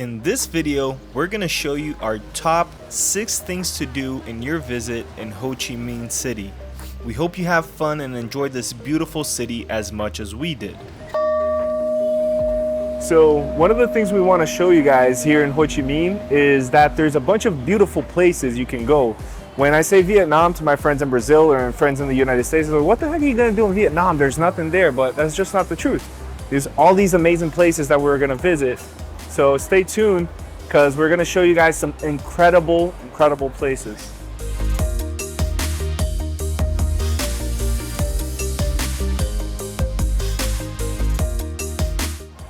In this video, we're gonna show you our top 6 things to do in your visit in Ho Chi Minh City. We hope you have fun and enjoy this beautiful city as much as we did. So one of the things we want to show you guys here in Ho Chi Minh is that there's a bunch of beautiful places you can go. When I say Vietnam to my friends in Brazil or friends in the United States, they're like, what the heck are you gonna do in Vietnam? There's nothing there, but that's just not the truth. There's all these amazing places that we're gonna visit. So stay tuned, because we're gonna show you guys some incredible places.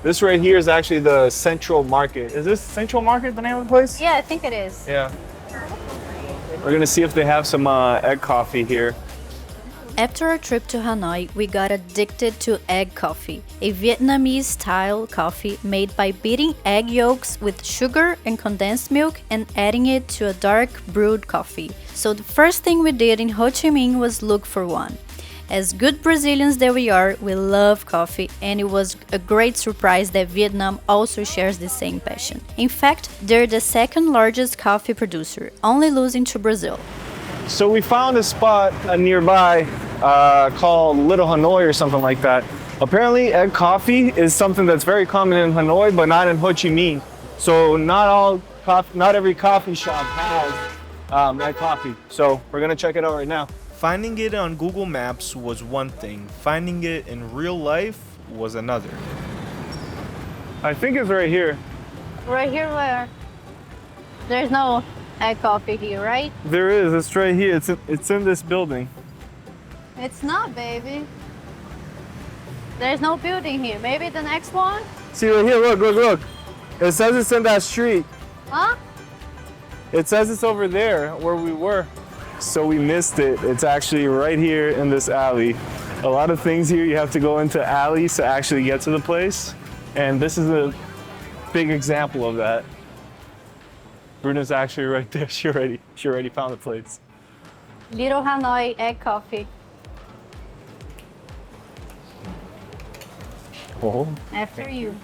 This right here is actually the Central Market. Is this Central Market the name of the place? Yeah, I think it is. Yeah. We're gonna see if they have some egg coffee here. After our trip to Hanoi, we got addicted to egg coffee, a Vietnamese-style coffee made by beating egg yolks with sugar and condensed milk and adding it to a dark brewed coffee. So the first thing we did in Ho Chi Minh was look for one. As good Brazilians that we are, we love coffee, and it was a great surprise that Vietnam also shares the same passion. In fact, they're the second largest coffee producer, only losing to Brazil. So we found a spot nearby called Little Hanoi or something like that. Apparently egg coffee is something that's very common in Hanoi, but not in Ho Chi Minh. So not every coffee shop has egg coffee. So we're gonna check it out right now. Finding it on Google Maps was one thing, finding it in real life was another. I think it's right here. Right here where? There's no egg coffee here, right? There is, it's right here. It's in this building. It's not, baby. There's no building here. Maybe the next one? See right here, look. It says it's in that street. Huh? It says it's over there where we were. So we missed it. It's actually right here in this alley. A lot of things here, you have to go into alleys to actually get to the place. And this is a big example of that. Bruna's actually right there. She already found the place. Little Hanoi egg coffee. Oh. After you.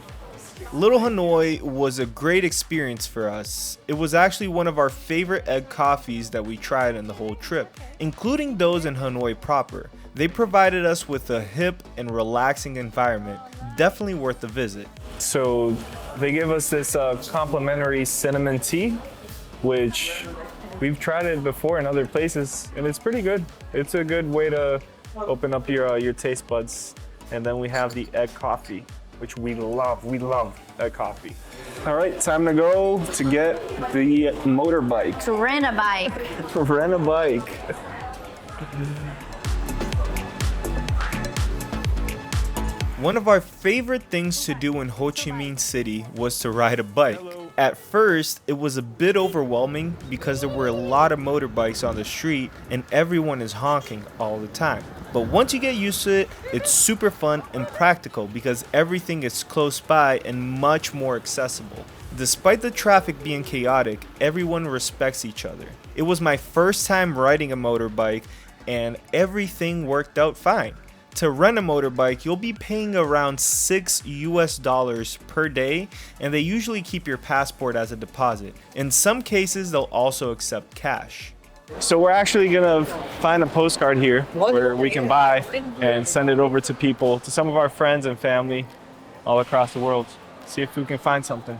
Little Hanoi was a great experience for us. It was actually one of our favorite egg coffees that we tried in the whole trip, including those in Hanoi proper. They provided us with a hip and relaxing environment, definitely worth the visit. So they give us this complimentary cinnamon tea, which we've tried it before in other places, and it's pretty good. It's a good way to open up your taste buds. And then we have the egg coffee, which we love egg coffee. All right, time to go to get the motorbike. To rent a bike. Rent a bike. One of our favorite things to do in Ho Chi Minh City was to ride a bike. At first, it was a bit overwhelming because there were a lot of motorbikes on the street and everyone is honking all the time. But once you get used to it, it's super fun and practical because everything is close by and much more accessible. Despite the traffic being chaotic, everyone respects each other. It was my first time riding a motorbike and everything worked out fine. To rent a motorbike, you'll be paying around $6 per day, and they usually keep your passport as a deposit. In some cases, they'll also accept cash. So we're actually gonna find a postcard here where we can buy and send it over to people, to some of our friends and family all across the world. See if we can find something.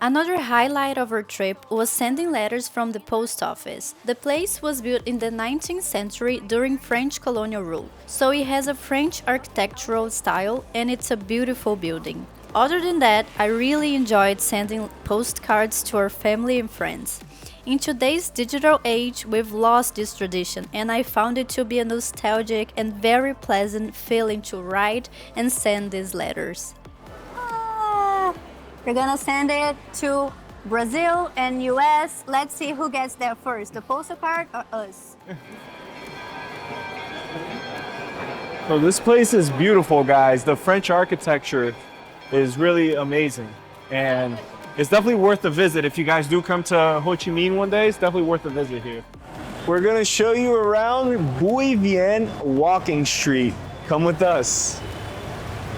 Another highlight of our trip was sending letters from the post office. The place was built in the 19th century during French colonial rule, so it has a French architectural style and it's a beautiful building. Other than that, I really enjoyed sending postcards to our family and friends. In today's digital age, we've lost this tradition, and I found it to be a nostalgic and very pleasant feeling to write and send these letters. We're gonna send it to Brazil and US. Let's see who gets there first, the postal card or us? So this place is beautiful, guys. The French architecture is really amazing, and it's definitely worth a visit. If you guys do come to Ho Chi Minh one day, it's definitely worth a visit here. We're gonna show you around Bui Vien Walking Street. Come with us.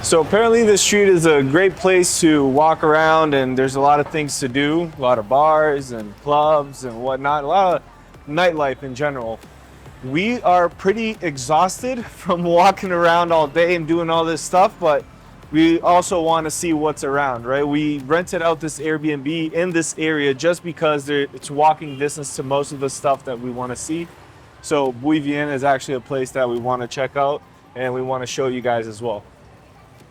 So apparently this street is a great place to walk around, and there's a lot of things to do, a lot of bars and clubs and whatnot, a lot of nightlife in general. We are pretty exhausted from walking around all day and doing all this stuff, but we also want to see what's around, right? We rented out this Airbnb in this area just because it's walking distance to most of the stuff that we want to see. So Bui Vien is actually a place that we want to check out, and we want to show you guys as well.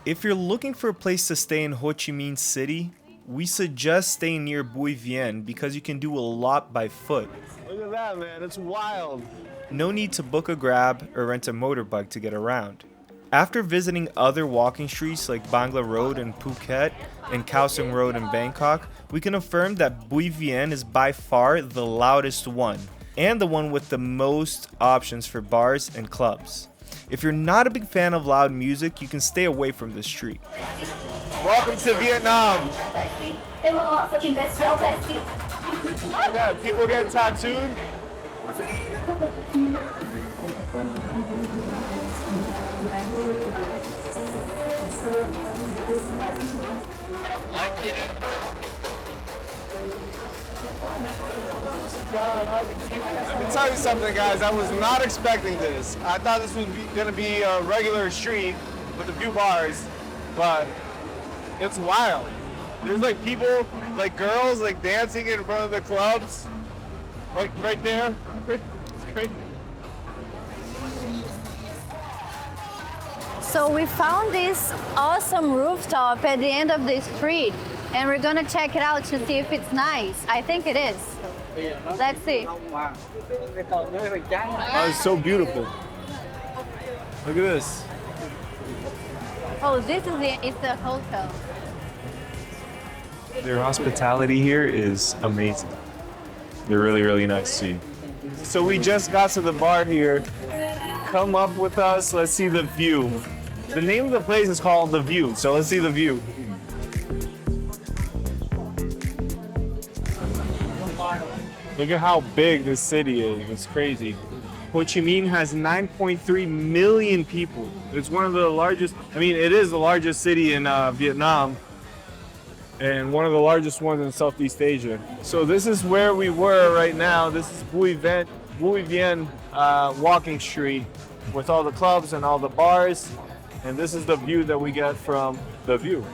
If you're looking for a place to stay in Ho Chi Minh City, we suggest staying near Bui Vien because you can do a lot by foot. Look at that, man, it's wild. No need to book a Grab or rent a motorbike to get around. After visiting other walking streets like Bangla Road in Phuket and Khao Sung Road in Bangkok, we can affirm that Bui Vien is by far the loudest one and the one with the most options for bars and clubs. If you're not a big fan of loud music, you can stay away from this street. Welcome to Vietnam. Yeah, people get tattooed. Let me tell you something, guys. I was not expecting this. I thought this was gonna be a regular street with a few bars, but it's wild. There's like people, like girls, like dancing in front of the clubs, like right there. It's crazy. So we found this awesome rooftop at the end of the street, and we're gonna check it out to see if it's nice. I think it is. Let's see. Oh, it's so beautiful. Look at this. Oh, this is it's the hotel. Their hospitality here is amazing. They're really, really nice to you. So we just got to the bar here. Come up with us. Let's see the view. The name of the place is called The View, so let's see the view. Look at how big this city is. It's crazy. Ho Chi Minh has 9.3 million people. It's one of the largest, it is the largest city in Vietnam and one of the largest ones in Southeast Asia. So this is where we were right now. This is Bui Vien walking street with all the clubs and all the bars. And this is the view that we get from The View.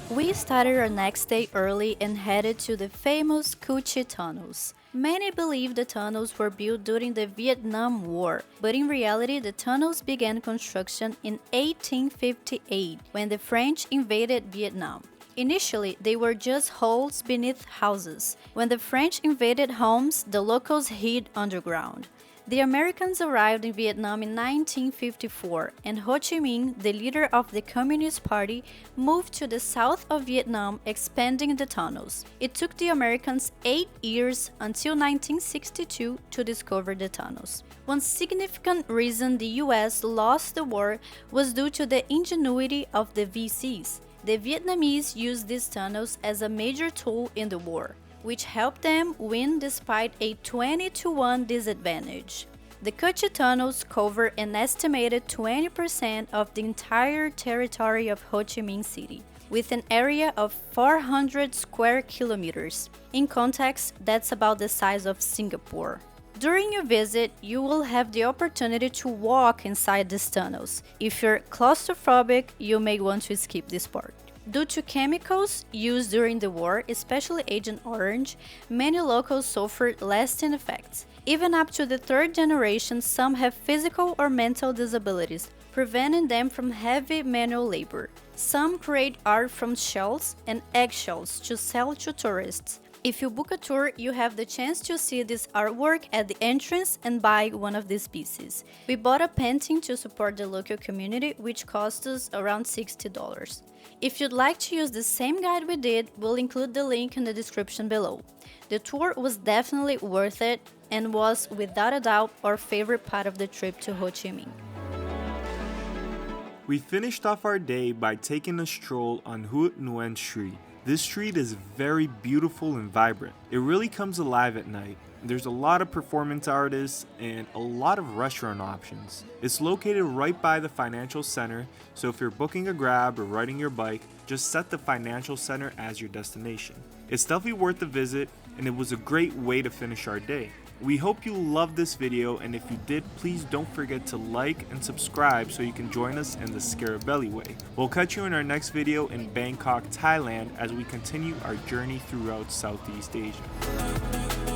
We started our next day early and headed to the famous Cu Chi tunnels. Many believe the tunnels were built during the Vietnam War, but in reality the tunnels began construction in 1858 when the French invaded Vietnam. Initially, they were just holes beneath houses. When the French invaded homes, the locals hid underground. The Americans arrived in Vietnam in 1954, and Ho Chi Minh, the leader of the Communist Party, moved to the south of Vietnam, expanding the tunnels. It took the Americans 8 years until 1962 to discover the tunnels. One significant reason the US lost the war was due to the ingenuity of the VCs. The Vietnamese used these tunnels as a major tool in the war, which helped them win despite a 20-1 disadvantage. The Cu Chi tunnels cover an estimated 20% of the entire territory of Ho Chi Minh City, with an area of 400 square kilometers. In context, that's about the size of Singapore. During your visit, you will have the opportunity to walk inside these tunnels. If you're claustrophobic, you may want to skip this part. Due to chemicals used during the war, especially Agent Orange, many locals suffered lasting effects. Even up to the third generation, some have physical or mental disabilities, preventing them from heavy manual labor. Some create art from shells and eggshells to sell to tourists. If you book a tour, you have the chance to see this artwork at the entrance and buy one of these pieces. We bought a painting to support the local community, which cost us around $60. If you'd like to use the same guide we did, we'll include the link in the description below. The tour was definitely worth it and was, without a doubt, our favorite part of the trip to Ho Chi Minh. We finished off our day by taking a stroll on Nguyen Hue Street. This street is very beautiful and vibrant. It really comes alive at night. There's a lot of performance artists and a lot of restaurant options. It's located right by the financial center, so if you're booking a Grab or riding your bike, just set the financial center as your destination. It's definitely worth the visit, and it was a great way to finish our day. We hope you loved this video, and if you did, please don't forget to like and subscribe so you can join us in the Scarabelli way. We'll catch you in our next video in Bangkok, Thailand as we continue our journey throughout Southeast Asia.